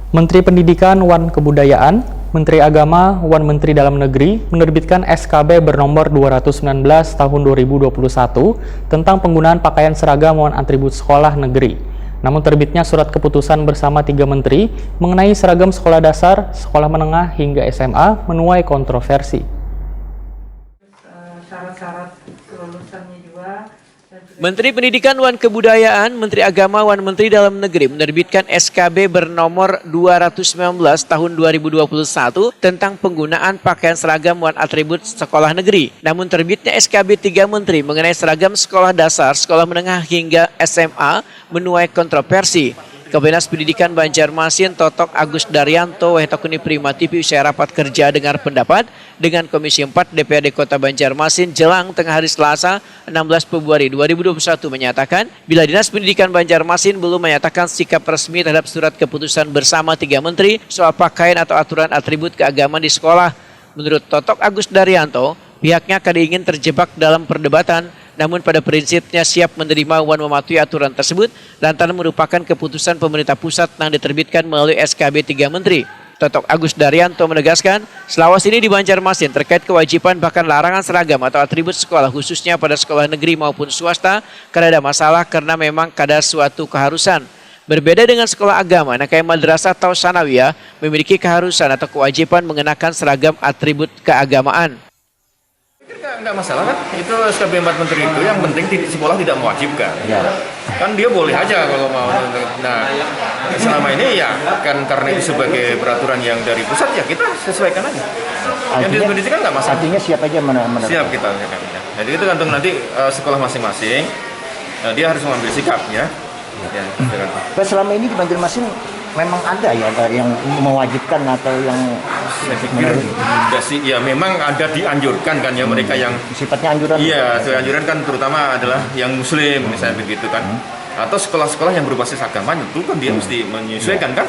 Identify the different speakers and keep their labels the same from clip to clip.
Speaker 1: Menteri Pendidikan Wan Kebudayaan, Menteri Agama Wan Menteri Dalam Negeri menerbitkan SKB bernomor 219 tahun 2021 tentang penggunaan pakaian seragam Wan atribut sekolah negeri. Namun terbitnya surat keputusan bersama 3 menteri mengenai seragam sekolah dasar, sekolah menengah hingga SMA menuai kontroversi.
Speaker 2: Syarat-syarat kelulusannya juga.
Speaker 3: Menteri Pendidikan Wan Kebudayaan, Menteri Agama Wan Menteri Dalam Negeri menerbitkan SKB bernomor 219 tahun 2021 tentang penggunaan pakaian seragam Wan atribut sekolah negeri. Namun terbitnya SKB 3 Menteri mengenai seragam sekolah dasar, sekolah menengah hingga SMA menuai kontroversi. Kabinat Pendidikan Banjarmasin Totok Agus Daryanto Wahitokuni Prima TV usai rapat kerja dengar pendapat dengan Komisi 4 DPRD Kota Banjarmasin jelang tengah hari Selasa 16 Februari 2021 menyatakan bila Dinas Pendidikan Banjarmasin belum menyatakan sikap resmi terhadap surat keputusan bersama 3 menteri soal pakaian atau aturan atribut keagamaan di sekolah. Menurut Totok Agus Daryanto, pihaknya kadang ingin terjebak dalam perdebatan, namun pada prinsipnya siap menerima Wan mematuhi aturan tersebut lantaran merupakan keputusan pemerintah pusat yang diterbitkan melalui SKB 3 Menteri. Totok Agus Daryanto menegaskan, selawas ini di Banjarmasin terkait kewajiban bahkan larangan seragam atau atribut sekolah khususnya pada sekolah negeri maupun swasta karena ada masalah karena memang ada suatu keharusan. Berbeda dengan sekolah agama, kayak madrasah atau sanawiyah memiliki keharusan atau kewajiban mengenakan seragam atribut keagamaan.
Speaker 4: Enggak masalah kan, itu SKB 4 Menteri itu yang penting sekolah tidak mewajibkan. Ya. Kan dia boleh aja kalau mau. Nah, selama ini ya kan karena itu sebagai peraturan yang dari pusat ya kita sesuaikan aja. Yang di pendidikan nggak masalah. Artinya siap aja mana. Siap kita. Jadi itu gantung nanti sekolah masing-masing. Nah, dia harus mengambil sikap ya.
Speaker 5: Ya, selama ini di Banjarmasin memang ada ya yang mewajibkan atau yang
Speaker 4: saya pikir sih ya memang ada dianjurkan kan ya mereka yang
Speaker 5: sifatnya anjuran.
Speaker 4: Iya, anjuran kan terutama adalah yang muslim misalnya begitu kan. Atau sekolah-sekolah yang berbasis agama itu kan dia mesti menyesuaikan kan.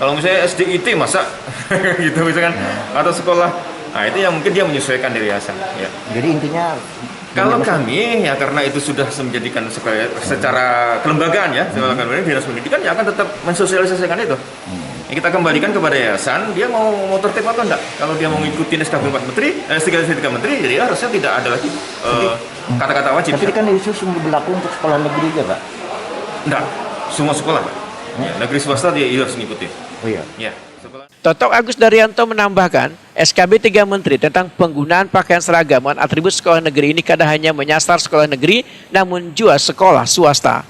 Speaker 4: Kalau misalnya SDIT masa gitu misalkan atau sekolah nah itu yang mungkin dia menyesuaikan dari yayasan ya.
Speaker 5: Jadi intinya
Speaker 4: kalau kami ya karena itu sudah menjadikan secara kelembagaan ya, Dinas Pendidikan ya akan tetap mensosialisasikan itu. Ya, kita kembalikan kepada yayasan, dia mau tertib atau enggak. Kalau dia mau ngikutin SKB 4 Menteri, SKB 3 Menteri, jadi harusnya tidak ada lagi kata-kata wajib.
Speaker 5: Tapi kan itu sungguh berlaku untuk sekolah negeri juga, Pak?
Speaker 4: Enggak, semua sekolah. Ya, negeri swasta dia harus ngikutin.
Speaker 5: Oh iya.
Speaker 4: Ya.
Speaker 3: Totok Agus Daryanto menambahkan, SKB 3 Menteri tentang penggunaan pakaian seragam dan atribut sekolah negeri ini kadang hanya menyasar sekolah negeri, namun juga sekolah swasta.